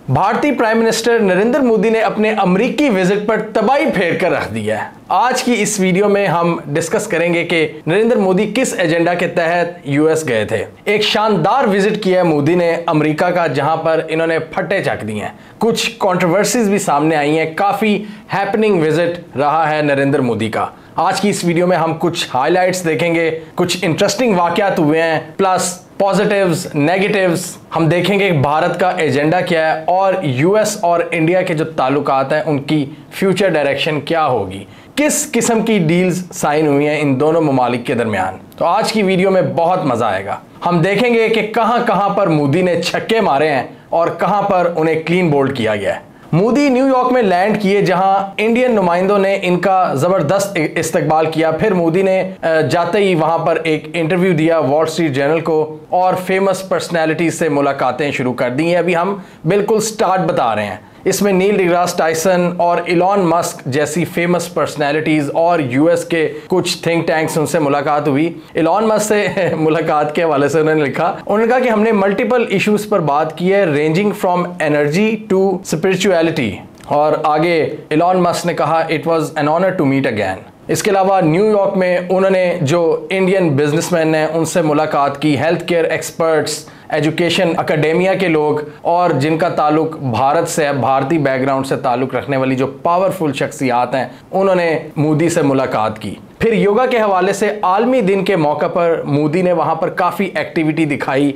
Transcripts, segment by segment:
भारतीय prime minister Narendra Modi ने अपने अमेरिकी विजिट पर तबाही फेर कर रख दिया है। आज की इस वीडियो में हम डिस्कस करेंगे कि नरेंद्र मोदी किस एजेंडा के तहत यूएस गए थे। एक शानदार विजिट किया है मोदी ने अमेरिका का, जहां पर इन्होंने फट्टे चक दिए हैं। कुछ कंट्रोवर्सीज भी सामने आई हैं। काफी हैपनिंग विजिट रहा है नरेंद्र मोदी का। आज की इस वीडियो में हम कुछ हाइलाइट्स देखेंगे, कुछ इंटरेस्टिंग वाकयात हुए हैं, प्लस पॉजिटिव्स, नेगेटिव्स। हम देखेंगे भारत का एजेंडा क्या है और यूएस और इंडिया के जो ताल्लुकात हैं उनकी फ्यूचर डायरेक्शन क्या होगी, किस किस्म की डील्स साइन हुई हैं इन दोनों ममालिक के दरमियान। तो आज की वीडियो में बहुत मजा आएगा। हम देखेंगे कि कहां कहां पर मोदी ने छक्के मारे हैं और कहां पर उन्हें क्लीन बोल्ड किया गया है। मोदी न्यूयॉर्क में लैंड किए, जहां इंडियन नुमाइंदों ने इनका जबरदस्त इस्तकबाल किया। फिर मोदी ने जाते ही वहां पर एक इंटरव्यू दिया वॉल स्ट्रीट जर्नल को और फेमस पर्सनैलिटीज से मुलाकातें शुरू कर दी हैं। अभी हम बिल्कुल स्टार्ट बता रहे हैं। इसमें नील डिग्रास टाइसन और इलॉन मस्क जैसी फेमस पर्सनैलिटीज और यूएस के कुछ थिंक टैंक्स, उनसे मुलाकात हुई। इलॉन मस्क से मुलाकात के हवाले से उन्होंने कहा कि हमने मल्टीपल इश्यूज पर बात की है, ranging from energy to spirituality. और आगे इलॉन मस्क ने कहा it was an honour to meet again. इसके अलावा न्यूयॉर्क में उन्होंने जो इंडियन बिजनेसमैन हैं उनसे मुलाकात की, health care experts, education Academia के लोग और जिनका ताल्लुक भारत से है, भारतीय बैकग्राउंड से ताल्लुक रखने वाली जो पावरफुल शख्सियात हैं, उन्होंने मोदी से मुलाकात की। फिर योगा के हवाले से आलमी दिन के मौके पर मोदी ने वहां पर काफ़ी एक्टिविटी दिखाई।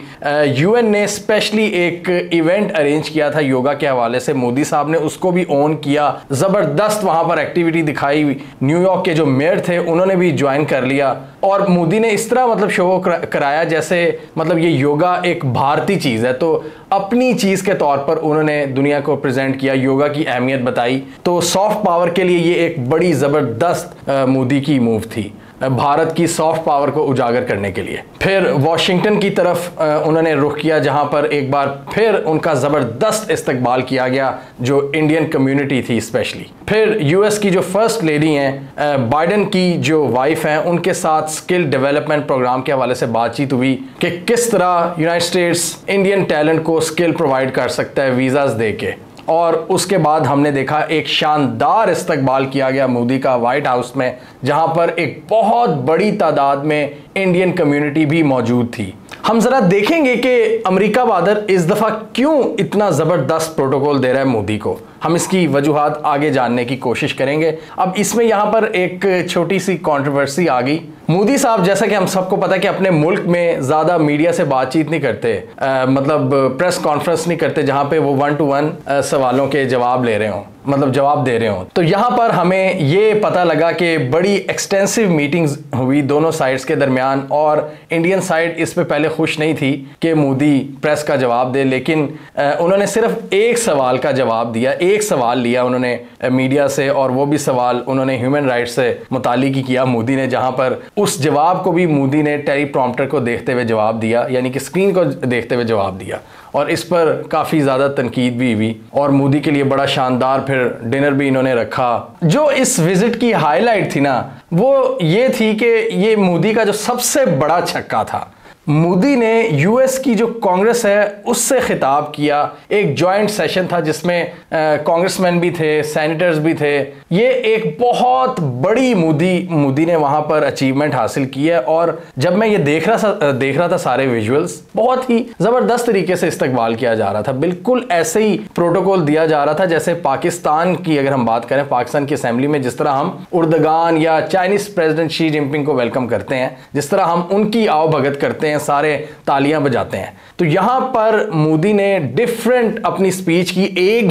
यूएन ने स्पेशली एक इवेंट अरेंज किया था योगा के हवाले से, मोदी साहब ने उसको भी ऑन किया। ज़बरदस्त वहां पर एक्टिविटी दिखाई। न्यूयॉर्क के जो मेयर थे उन्होंने भी ज्वाइन कर लिया और मोदी ने इस तरह शो कराया जैसे ये योगा एक भारतीय चीज़ है, तो अपनी चीज़ के तौर पर उन्होंने दुनिया को प्रेजेंट किया, योगा की अहमियत बताई। तो सॉफ्ट पावर के लिए ये एक बड़ी ज़बरदस्त मोदी की मूव थी, भारत की सॉफ्ट पावर को उजागर करने के लिए। फिर वॉशिंगटन की तरफ उन्होंने रुख किया, जहां पर एक बार फिर उनका ज़बरदस्त इस्तकबाल किया गया, जो इंडियन कम्युनिटी थी स्पेशली। फिर यूएस की जो फर्स्ट लेडी हैं, बाइडन की जो वाइफ हैं, उनके साथ स्किल डेवलपमेंट प्रोग्राम के हवाले से बातचीत हुई कि किस तरह यूनाइटेड स्टेट्स इंडियन टैलेंट को स्किल प्रोवाइड कर सकता है वीज़ाज दे के। और उसके बाद हमने देखा एक शानदार इस्तकबाल किया गया मोदी का व्हाइट हाउस में, जहां पर एक बहुत बड़ी तादाद में इंडियन कम्युनिटी भी मौजूद थी। हम जरा देखेंगे कि अमेरिका बादर इस दफा क्यों इतना जबरदस्त प्रोटोकॉल दे रहा है मोदी को। हम इसकी वजूहात आगे जानने की कोशिश करेंगे। अब इसमें यहां पर एक छोटी सी कंट्रोवर्सी आ गई। मोदी साहब, जैसा कि हम सबको पता है कि अपने मुल्क में ज्यादा मीडिया से बातचीत नहीं करते, प्रेस कॉन्फ्रेंस नहीं करते जहां पे वो 1-to-1 सवालों के जवाब ले रहे हों, जवाब दे रहे हों। तो यहां पर हमें ये पता लगा कि बड़ी एक्सटेंसिव मीटिंग्स हुई दोनों साइड्स के दरमियान और इंडियन साइड इस पे पहले खुश नहीं थी कि मोदी प्रेस का जवाब दे, लेकिन उन्होंने सिर्फ एक सवाल का जवाब दिया। एक सवाल लिया उन्होंने मीडिया से और वो भी सवाल उन्होंने ह्यूमन राइट्स से मुतालिक ही किया मोदी ने, जहां पर उस जवाब को भी मोदी ने टेलीप्रॉम्प्टर को देखते हुए जवाब दिया, यानी कि स्क्रीन को देखते हुए जवाब दिया। और इस पर काफ़ी ज़्यादा तनकीद भी हुई और मोदी के लिए बड़ा शानदार फिर डिनर भी इन्होंने रखा। जो इस विजिट की हाईलाइट थी ना, वो ये थी कि ये मोदी का जो सबसे बड़ा छक्का था, मोदी ने यूएस की जो कांग्रेस है उससे खिताब किया। एक जॉइंट सेशन था जिसमें कांग्रेसमैन भी थे, सेनेटर्स भी थे। ये एक बहुत बड़ी मोदी ने वहां पर अचीवमेंट हासिल की है। और जब मैं ये देख रहा था सारे विजुअल्स, बहुत ही जबरदस्त तरीके से इस्तकबाल किया जा रहा था। बिल्कुल ऐसे ही प्रोटोकॉल दिया जा रहा था जैसे पाकिस्तान की, अगर हम बात करें पाकिस्तान की असेंबली में जिस तरह हम उर्दगान या चाइनीज प्रेसिडेंट शी जिनपिंग को वेलकम करते हैं, जिस तरह हम उनकी आओ भगत करते हैं, सारे तालियां बजाते हैं। तो यहां पर मोदी ने डिफरेंट अपनी स्पीच की, 1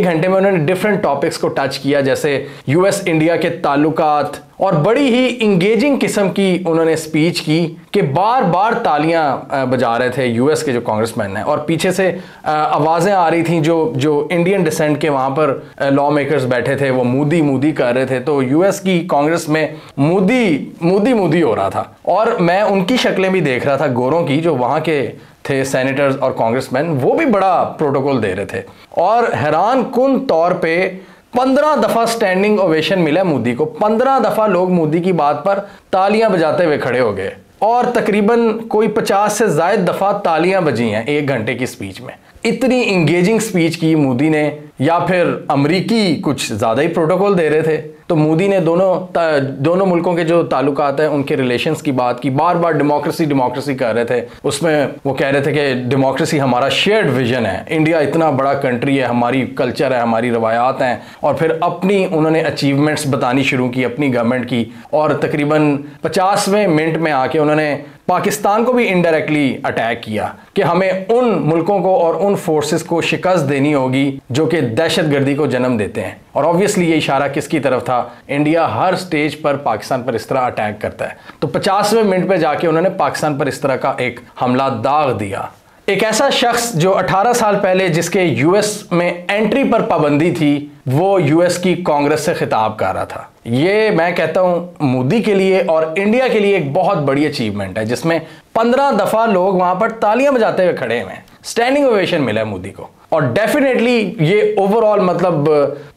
घंटे में उन्होंने डिफरेंट टॉपिक्स को टच किया, जैसे यूएस इंडिया के ताल्लुकात, और बड़ी ही इंगेजिंग किस्म की उन्होंने स्पीच की कि बार बार तालियां बजा रहे थे यूएस के जो कांग्रेसमैन हैं और पीछे से आवाज़ें आ रही थी जो इंडियन डिसेंट के वहाँ पर लॉ मेकर्स बैठे थे, वो मोदी कर रहे थे। तो यूएस की कांग्रेस में मोदी हो रहा था। और मैं उनकी शक्लें भी देख रहा था, गोरों की, जो वहाँ के थे सेनेटर्स और कांग्रेसमैन, वो भी बड़ा प्रोटोकॉल दे रहे थे। और हैरान कुन तौर पे 15 दफा स्टैंडिंग ओवेशन मिला मोदी को। 15 दफा लोग मोदी की बात पर तालियां बजाते हुए खड़े हो गए और तकरीबन कोई 50 से ज्यादा दफा तालियां बजी हैं 1 घंटे की स्पीच में। इतनी इंगेजिंग स्पीच की मोदी ने, या फिर अमरीकी कुछ ज़्यादा ही प्रोटोकॉल दे रहे थे? तो मोदी ने दोनों मुल्कों के जो ताल्लुकात हैं उनके रिलेशंस की बात की, बार बार डेमोक्रेसी कर रहे थे। उसमें वो कह रहे थे कि डेमोक्रेसी हमारा शेयर्ड विजन है, इंडिया इतना बड़ा कंट्री है, हमारी कल्चर है, हमारी रवायात हैं। और फिर अपनी उन्होंने अचीवमेंट्स बतानी शुरू की अपनी गवर्नमेंट की, और तकरीबन 50वें मिनट में आके उन्होंने पाकिस्तान को भी इनडायरेक्टली अटैक किया कि हमें उन मुल्कों को और उन फोर्सेस को शिकस्त देनी होगी जो कि दहशतगर्दी को जन्म देते हैं। और ऑब्वियसली ये इशारा किसकी तरफ था? इंडिया हर स्टेज पर पाकिस्तान पर इस तरह अटैक करता है। तो 50वें मिनट पे जाके उन्होंने पाकिस्तान पर इस तरह का एक हमला दाग दिया। एक ऐसा शख्स जो 18 साल पहले जिसके यूएस में एंट्री पर पाबंदी थी, वो यूएस की कांग्रेस से खिताब कर रहा था। ये मैं कहता हूं मोदी के लिए और इंडिया के लिए एक बहुत बड़ी अचीवमेंट है, जिसमें 15 दफा लोग वहां पर तालियां बजाते हुए खड़े हुए हैं, स्टैंडिंग ओवेशन मिला है मोदी को। और डेफिनेटली ये ओवरऑल मतलब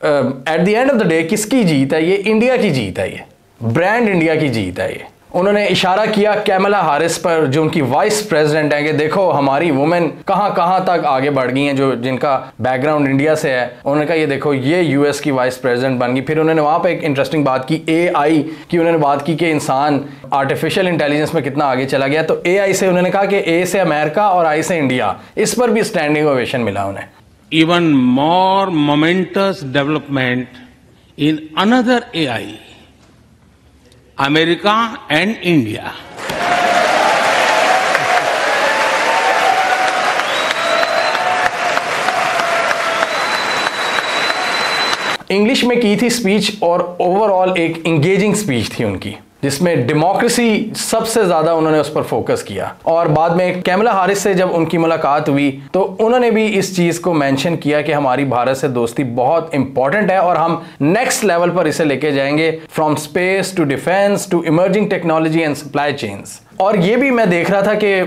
at the end of the day किसकी जीत है? ये इंडिया की जीत है, ये ब्रांड इंडिया की जीत है। ये उन्होंने इशारा किया कैमला हारिस पर, जो उनकी वाइस प्रेसिडेंट है, कि देखो हमारी वुमेन कहां कहां तक आगे बढ़ गई हैं, जो जिनका बैकग्राउंड इंडिया से है। उन्होंने कहा ये देखो ये यूएस की वाइस प्रेसिडेंट बन गई। फिर उन्होंने वहां पे एक इंटरेस्टिंग बात की, एआई की उन्होंने बात की कि इंसान आर्टिफिशियल इंटेलिजेंस में कितना आगे चला गया। तो एआई से उन्होंने कहा कि ए से अमेरिका और आई से इंडिया, इस पर भी स्टैंडिंग ओवेशन मिला उन्हें। Even more moments development in another AI, America and India. English में की थी स्पीच, और ओवरऑल एक इंगेजिंग स्पीच थी उनकी, जिसमें डेमोक्रेसी सबसे ज्यादा उन्होंने उस पर फोकस किया। और बाद में कैमला हारिस से जब उनकी मुलाकात हुई तो उन्होंने भी इस चीज को मेंशन किया कि हमारी भारत से दोस्ती बहुत इंपॉर्टेंट है और हम नेक्स्ट लेवल पर इसे लेके जाएंगे, from space to defence to emerging technology and supply chains. और ये भी मैं देख रहा था कि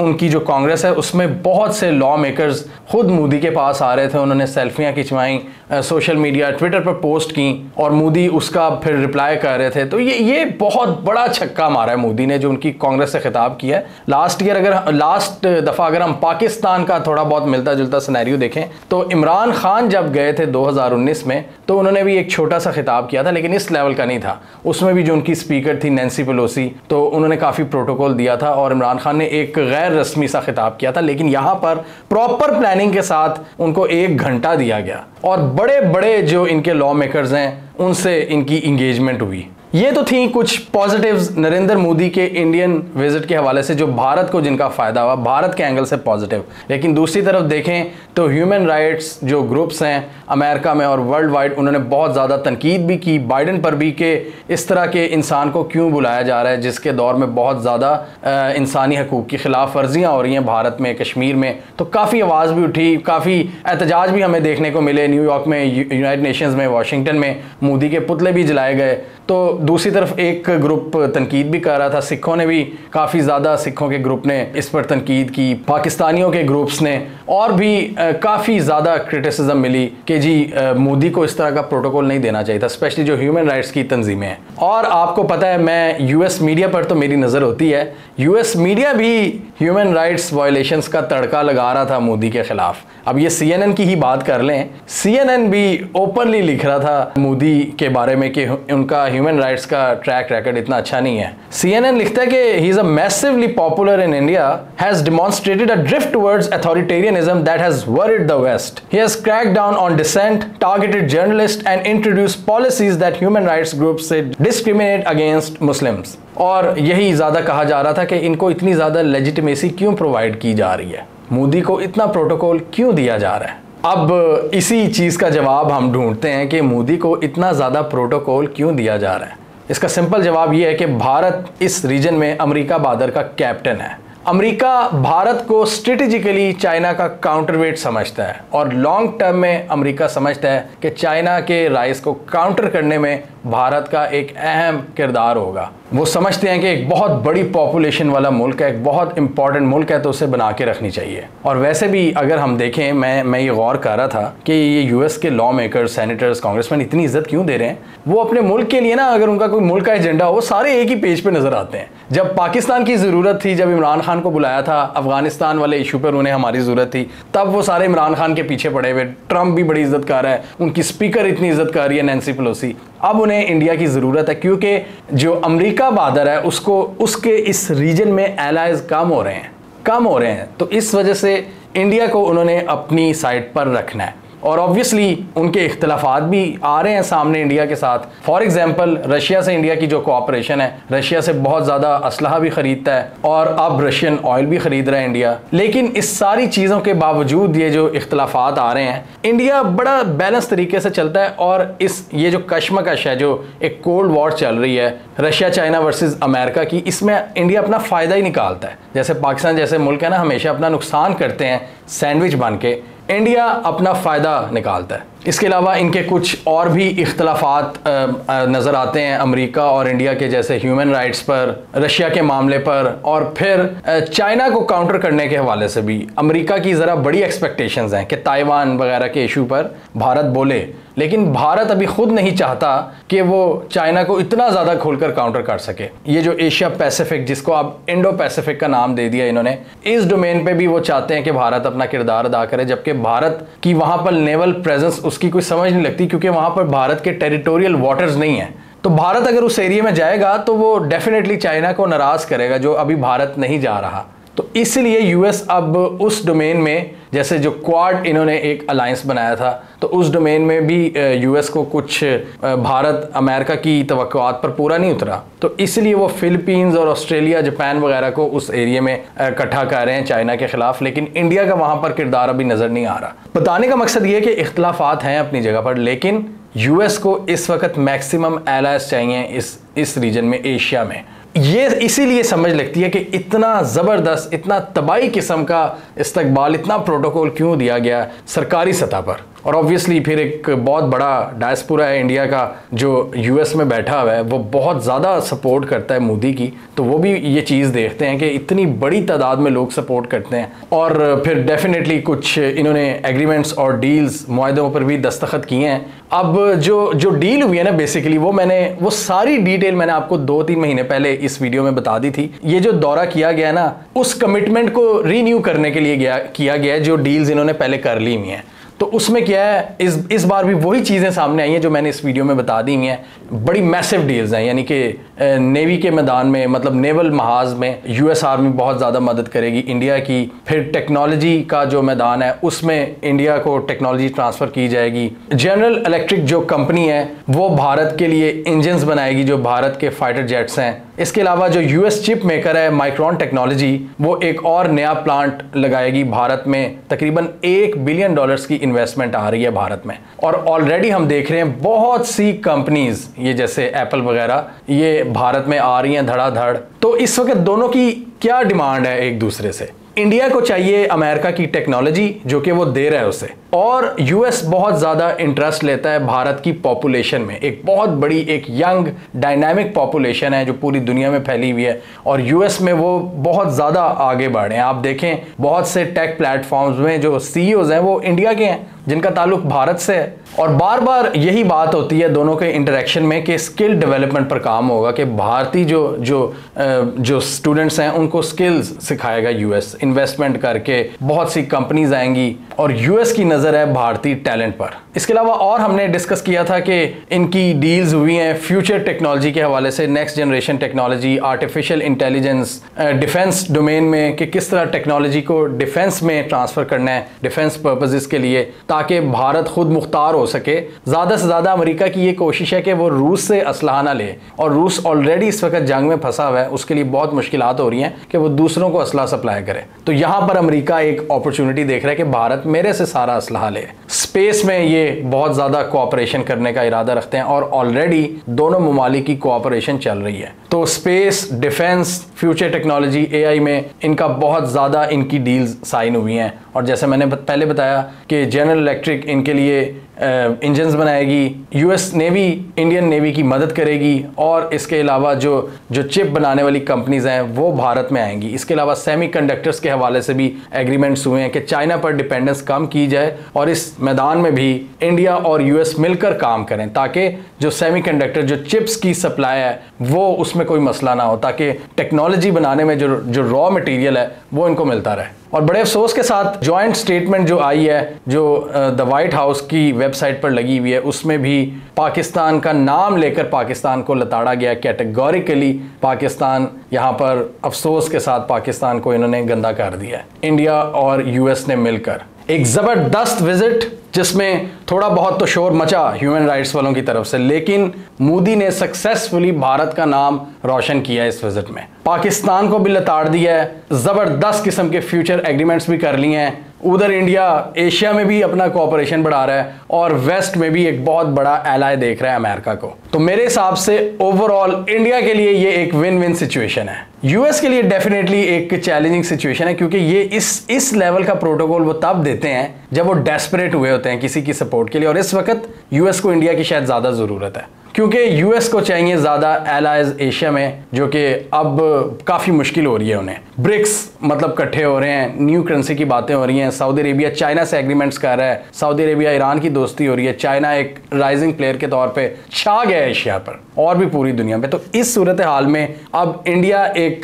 उनकी जो कांग्रेस है उसमें बहुत से लॉ मेकर्स खुद मोदी के पास आ रहे थे, उन्होंने सेल्फियां खिंचवाई, सोशल मीडिया ट्विटर पर पोस्ट की, और मोदी उसका फिर रिप्लाई कर रहे थे। तो ये बहुत बड़ा छक्का मारा है मोदी ने जो उनकी कांग्रेस से खिताब किया है। लास्ट दफा अगर हम पाकिस्तान का थोड़ा बहुत मिलता जुलता सिनेरियो देखें तो इमरान खान जब गए थे 2019 में, तो उन्होंने भी एक छोटा सा खिताब किया था, लेकिन इस लेवल का नहीं था। उसमें भी जो उनकी स्पीकर थी नैन्सी पेलोसी, तो उन्होंने काफी प्रोटोकॉल दिया था और इमरान खान ने एक गैर रस्मी सा खिताब किया था। लेकिन यहां पर प्रॉपर प्लानिंग के साथ उनको 1 घंटा दिया गया और बड़े बड़े जो इनके लॉ मेकर्स हैं उनसे इनकी इंगेजमेंट हुई। ये तो थी कुछ पॉजिटिव्स नरेंद्र मोदी के इंडियन विजिट के हवाले से, जो भारत को जिनका फायदा हुआ, भारत के एंगल से पॉजिटिव। लेकिन दूसरी तरफ देखें तो ह्यूमन राइट्स जो ग्रुप्स हैं अमेरिका में और वर्ल्ड वाइड, उन्होंने बहुत ज़्यादा तनकीद भी की बाइडन पर भी कि इस तरह के इंसान को क्यों बुलाया जा रहा है, जिसके दौर में बहुत ज़्यादा इंसानी हकूक़ की खिलाफ वर्जियाँ हो रही हैं भारत में, कश्मीर में। तो काफ़ी आवाज़ भी उठी, काफ़ी एहतजाज भी हमें देखने को मिले। न्यूयॉर्क में, यूनाइटेड नेशंस में, वाशिंगटन में मोदी के पुतले भी जलाए गए। तो दूसरी तरफ एक ग्रुप तनकीद भी कर रहा था, सिखों ने भी काफ़ी ज़्यादा, सिखों के ग्रुप ने इस पर तनकीद की, पाकिस्तानियों के ग्रुप्स ने, और भी काफ़ी ज़्यादा क्रिटिसिज्म मिली कि जी मोदी को इस तरह का प्रोटोकॉल नहीं देना चाहिए था, स्पेशली जो ह्यूमन राइट्स की तंजीमें हैं। और आपको पता है मैं यूएस मीडिया पर तो मेरी नज़र होती है, यूएस मीडिया भी ह्यूमन राइट्स वायलेशंस का तड़का लगा रहा था मोदी के खिलाफ। अब ये सीएनएन की ही बात कर लें, सीएनएन भी ओपनली लिख रहा था मोदी के बारे में कि उनका ह्यूमन राइट्स का ट्रैक रिकॉर्ड इतना अच्छा नहीं है। सीएनएन लिखता है कि he is a massively popular in India, has demonstrated a drift towards authoritarianism that has worried the West, he has cracked down on dissent, targeted journalist and introduced policies that human rights groups say discriminate against Muslims. और यही ज्यादा कहा जा रहा था कि इनको इतनी ज्यादा लेजिटिमेसी क्यों प्रोवाइड की जा रही है, मोदी को इतना प्रोटोकॉल क्यों दिया जा रहा है। अब इसी चीज का जवाब हम ढूंढते हैं कि मोदी को इतना ज्यादा प्रोटोकॉल क्यों दिया जा रहा है। इसका सिंपल जवाब यह है कि भारत इस रीजन में अमेरिका बहादुर का कैप्टन है। अमेरिका भारत को स्ट्रेटेजिकली चाइना का काउंटरवेट समझता है और लॉन्ग टर्म में अमेरिका समझता है कि चाइना के राइज को काउंटर करने में भारत का एक अहम किरदार होगा। वो समझते हैं कि एक बहुत बड़ी पॉपुलेशन वाला मुल्क है, एक बहुत इंपॉर्टेंट मुल्क है, तो उसे बना के रखनी चाहिए। और वैसे भी अगर हम देखें, मैं ये गौर कर रहा था कि ये यूएस के लॉ मेकर्स, सेनेटर्स, कांग्रेसमैन इतनी इज्जत क्यों दे रहे हैं। वो अपने मुल्क के लिए ना, अगर उनका कोई मुल्क का एजेंडा हो, सारे एक ही पेज पे नजर आते हैं। जब पाकिस्तान की ज़रूरत थी, जब इमरान खान खान को बुलाया था अफगानिस्तान वाले इशू पर, उन्हें हमारी ज़रूरत थी, तब वो सारे इमरान खान के पीछे पड़े हुए। ट्रंप भी बड़ी इज्जत कर रहा है, उनकी स्पीकर इतनी इज्जत कर रही है नैन्सी पेलोसी। अब उन्हें इंडिया की ज़रूरत है, क्योंकि जो अमेरिका बहादुर है उसको उसके इस रीजन में एलाइज कम हो रहे हैं। तो इस वजह से इंडिया को उन्होंने अपनी साइड पर रखना है, और ऑब्वियसली उनके इख्तलाफात भी आ रहे हैं सामने इंडिया के साथ। फॉर एग्जांपल रशिया से इंडिया की जो कोऑपरेशन है, रशिया से बहुत ज़्यादा असलहा भी ख़रीदता है और अब रशियन ऑयल भी ख़रीद रहा है इंडिया। लेकिन इस सारी चीज़ों के बावजूद ये जो इख्तलाफात आ रहे हैं, इंडिया बड़ा बैलेंस तरीके से चलता है, और ये जो कशमकश है, जो एक कोल्ड वॉर चल रही है रशिया चाइना वर्सेस अमेरिका की, इसमें इंडिया अपना फ़ायदा ही निकालता है। जैसे पाकिस्तान जैसे मुल्क है ना, हमेशा अपना नुकसान करते हैं सैंडविच बन के, इंडिया अपना फ़ायदा निकालता है। इसके अलावा इनके कुछ और भी इख्तलाफात नज़र आते हैं अमेरिका और इंडिया के, जैसे ह्यूमन राइट्स पर, रशिया के मामले पर, और फिर चाइना को काउंटर करने के हवाले से भी अमेरिका की ज़रा बड़ी एक्सपेक्टेशंस हैं कि ताइवान वगैरह के इशू पर भारत बोले। लेकिन भारत अभी खुद नहीं चाहता कि वो चाइना को इतना ज़्यादा खोलकर काउंटर कर सके। ये जो एशिया पैसिफिक, जिसको अब इंडो पैसिफिक का नाम दे दिया इन्होंने, इस डोमेन पे भी वो चाहते हैं कि भारत अपना किरदार अदा करे, जबकि भारत की वहाँ पर नेवल प्रेजेंस उसकी कोई समझ नहीं लगती, क्योंकि वहाँ पर भारत के टेरिटोरियल वाटर्स नहीं है। तो भारत अगर उस एरिया में जाएगा तो वो डेफिनेटली चाइना को नाराज़ करेगा, जो अभी भारत नहीं जा रहा। तो इसलिए यूएस अब उस डोमेन में, जैसे जो क्वाड इन्होंने एक अलायंस बनाया था, तो उस डोमेन में भी यूएस को कुछ भारत अमेरिका की तवक्कुआत पर पूरा नहीं उतरा, तो इसलिए वो फिलीपींस और ऑस्ट्रेलिया, जापान वगैरह को उस एरिया में इकट्ठा कर रहे हैं चाइना के खिलाफ। लेकिन इंडिया का वहाँ पर किरदार अभी नज़र नहीं आ रहा। बताने का मकसद ये है कि इख्तलाफात हैं अपनी जगह पर, लेकिन यूएस को इस वक्त मैक्सिमम एलायंस चाहिए इस रीजन में, एशिया में। ये इसीलिए समझ लगती है कि इतना ज़बरदस्त, इतना तबाही किस्म का इस्तकबाल, इतना प्रोटोकॉल क्यों दिया गया सरकारी सतह पर। और ऑब्वियसली फिर एक बहुत बड़ा डायस्पोरा है इंडिया का जो यूएस में बैठा हुआ है, वो बहुत ज़्यादा सपोर्ट करता है मोदी की, तो वो भी ये चीज़ देखते हैं कि इतनी बड़ी तादाद में लोग सपोर्ट करते हैं। और फिर डेफिनेटली कुछ इन्होंने एग्रीमेंट्स और डील्स, मुआहदों पर भी दस्तखत किए हैं। अब जो डील हुई है ना, बेसिकली वो सारी डिटेल मैंने आपको 2-3 महीने पहले इस वीडियो में बता दी थी। ये जो दौरा किया गया ना, उस कमिटमेंट को रीन्यू करने के लिए किया गया है, जो डील्स इन्होंने पहले कर ली हुई हैं। तो उसमें क्या है, इस बार भी वही चीज़ें सामने आई हैं जो मैंने इस वीडियो में बता दी हुई हैं। बड़ी मैसिव डील्स हैं, यानी कि नेवी के मैदान में, मतलब नेवल महाज में यूएस आर्मी बहुत ज़्यादा मदद करेगी इंडिया की। फिर टेक्नोलॉजी का जो मैदान है उसमें इंडिया को टेक्नोलॉजी ट्रांसफ़र की जाएगी। जनरल इलेक्ट्रिक जो कंपनी है वो भारत के लिए इंजन्स बनाएगी, जो भारत के फाइटर जेट्स हैं। इसके अलावा जो यूएस चिप मेकर है माइक्रोन टेक्नोलॉजी, वो एक और नया प्लांट लगाएगी भारत में। तकरीबन $1 बिलियन की इन्वेस्टमेंट आ रही है भारत में। और ऑलरेडी हम देख रहे हैं बहुत सी कंपनीज, ये जैसे एप्पल वगैरह, ये भारत में आ रही हैं धड़ाधड़। तो इस वक्त दोनों की क्या डिमांड है एक दूसरे से? इंडिया को चाहिए अमेरिका की टेक्नोलॉजी, जो कि वो दे रहा है उसे, और यूएस बहुत ज़्यादा इंटरेस्ट लेता है भारत की पॉपुलेशन में। एक बहुत बड़ी, एक यंग डायनामिक पॉपुलेशन है जो पूरी दुनिया में फैली हुई है, और यूएस में वो बहुत ज़्यादा आगे बढ़े हैं। आप देखें बहुत से टेक प्लेटफॉर्म्स में जो सीईओज हैं वो इंडिया के हैं, जिनका ताल्लुक भारत से है। और बार बार यही बात होती है दोनों के इंटरेक्शन में कि स्किल डेवलपमेंट पर काम होगा, कि भारतीय जो स्टूडेंट्स हैं उनको स्किल्स सिखाएगा यूएस, इन्वेस्टमेंट करके बहुत सी कंपनीज आएंगी, और यूएस की नज़र है भारतीय टैलेंट पर। इसके अलावा और हमने डिस्कस किया था कि इनकी डील्स हुई हैं फ्यूचर टेक्नोलॉजी के हवाले से, next generation technology, artificial intelligence, defence domain में, कि किस तरह टेक्नोलॉजी को डिफेंस में ट्रांसफ़र करना है डिफेंस पर्पसेस के लिए, ताकि भारत खुद मुख्तार हो सके। ज़्यादा से ज़्यादा अमेरिका की ये कोशिश है कि वो रूस से असलहा ना ले, और रूस ऑलरेडी इस वक्त जंग में फंसा हुआ है, उसके लिए बहुत मुश्किलात हो रही हैं कि वो दूसरों को असलहा सप्लाई करे। तो यहाँ पर अमेरिका एक अपॉर्चुनिटी देख रहा है कि भारत मेरे से सारा असलहा ले। स्पेस में ये बहुत ज़्यादा कोऑपरेशन करने का इरादा रखते हैं, और ऑलरेडी दोनों ममालिक की कोऑपरेशन चल रही है। तो space, defence, future technology, AI में इनका बहुत ज़्यादा इनकी डील्स साइन हुई हैं। और जैसे मैंने पहले बताया कि जनरल इलेक्ट्रिक इनके लिए इंजन्स बनाएगी, यूएस नेवी इंडियन नेवी की मदद करेगी, और इसके अलावा जो चिप बनाने वाली कंपनीज हैं वो भारत में आएंगी। इसके अलावा सेमीकंडक्टर्स के हवाले से भी एग्रीमेंट्स हुए हैं कि चाइना पर डिपेंडेंस कम की जाए और इस मैदान में भी इंडिया और यूएस मिलकर काम करें ताकि जो सेमीकंडक्टर, जो चिप्स की सप्लाई है वो उसमें कोई मसला ना हो, ताकि टेक्नोलॉजी बनाने में जो रॉ मटेरियल है वो इनको मिलता रहे। और बड़े अफसोस के साथ जॉइंट स्टेटमेंट जो आई है, जो द वाइट हाउस की वेबसाइट पर लगी हुई है, उसमें भी पाकिस्तान का नाम लेकर पाकिस्तान को लताड़ा गया कैटेगोरिकली। पाकिस्तान यहाँ पर अफसोस के साथ पाकिस्तान को इन्होंने गंदा कर दिया है। इंडिया और यूएस ने मिलकर एक ज़बरदस्त विजिट, जिसमें थोड़ा बहुत तो शोर मचा ह्यूमन राइट्स वालों की तरफ से, लेकिन मोदी ने सक्सेसफुली भारत का नाम रोशन किया इस विजिट में। पाकिस्तान को भी लताड़ दिया है, ज़बरदस्त किस्म के फ्यूचर एग्रीमेंट्स भी कर लिए हैं। उधर इंडिया एशिया में भी अपना कोऑपरेशन बढ़ा रहा है और वेस्ट में भी एक बहुत बड़ा एलाय देख रहा है अमेरिका को। तो मेरे हिसाब से ओवरऑल इंडिया के लिए ये एक विन विन सिचुएशन है। यूएस के लिए डेफिनेटली एक चैलेंजिंग सिचुएशन है, क्योंकि ये इस लेवल का प्रोटोकॉल वो तब देते हैं जब वो डेस्परेट हुए होते हैं किसी की सपोर्ट के लिए, और इस वक्त यूएस को इंडिया की शायद ज़्यादा ज़रूरत है, क्योंकि यूएस को चाहिए ज़्यादा एलाइज एशिया में, जो कि अब काफ़ी मुश्किल हो रही है उन्हें। ब्रिक्स मतलब इकट्ठे हो रहे हैं, न्यू करेंसी की बातें हो रही हैं, सऊदी अरेबिया चाइना से एग्रीमेंट्स कर रहा है, सऊदी अरेबिया ईरान की दोस्ती हो रही है, चाइना एक राइजिंग प्लेयर के तौर पे छा गया है एशिया पर और भी पूरी दुनिया में। तो इस सूरत हाल में अब इंडिया एक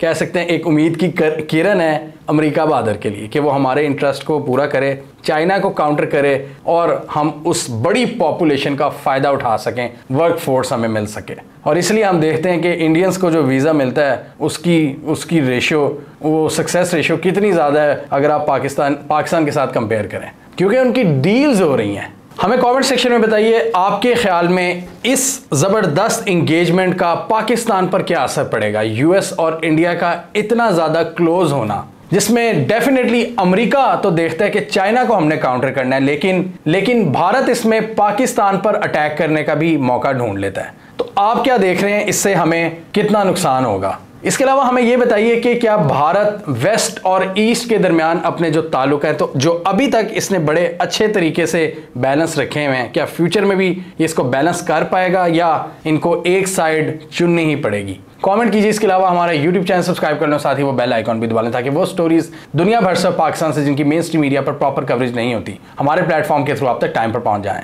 कह सकते हैं एक उम्मीद की किरण है अमेरिका बहादुर के लिए कि वो हमारे इंटरेस्ट को पूरा करे, चाइना को काउंटर करे और हम उस बड़ी पॉपुलेशन का फ़ायदा उठा सकें, वर्क फोर्स हमें मिल सके। और इसलिए हम देखते हैं कि इंडियंस को जो वीज़ा मिलता है उसकी रेशियो, वो सक्सेस रेशियो कितनी ज़्यादा है अगर आप पाकिस्तान के साथ कंपेयर करें, क्योंकि उनकी डील्स हो रही हैं। हमें कमेंट सेक्शन में बताइए आपके ख्याल में इस ज़बरदस्त इंगेजमेंट का पाकिस्तान पर क्या असर पड़ेगा। यूएस और इंडिया का इतना ज़्यादा क्लोज होना, जिसमें डेफिनेटली अमेरिका तो देखता है कि चाइना को हमने काउंटर करना है, लेकिन भारत इसमें पाकिस्तान पर अटैक करने का भी मौका ढूंढ लेता है। तो आप क्या देख रहे हैं, इससे हमें कितना नुकसान होगा? इसके अलावा हमें यह बताइए कि क्या भारत वेस्ट और ईस्ट के दरमियान अपने जो ताल्लुक है, तो जो अभी तक इसने बड़े अच्छे तरीके से बैलेंस रखे हुए हैं, क्या फ्यूचर में भी इसको बैलेंस कर पाएगा या इनको एक साइड चुननी ही पड़ेगी? कमेंट कीजिए। इसके अलावा हमारा यूट्यूब चैनल सब्सक्राइब करना, साथ ही वो बेल आइकॉन भी दबा लें ताकि वो स्टोरीज दुनिया भर से पाकिस्तान से जिनकी मेन स्ट्रीम मीडिया पर प्रॉपर कवरेज नहीं होती, हमारे प्लेटफॉर्म के थ्रू आप तक टाइम पर पहुंच जाएं।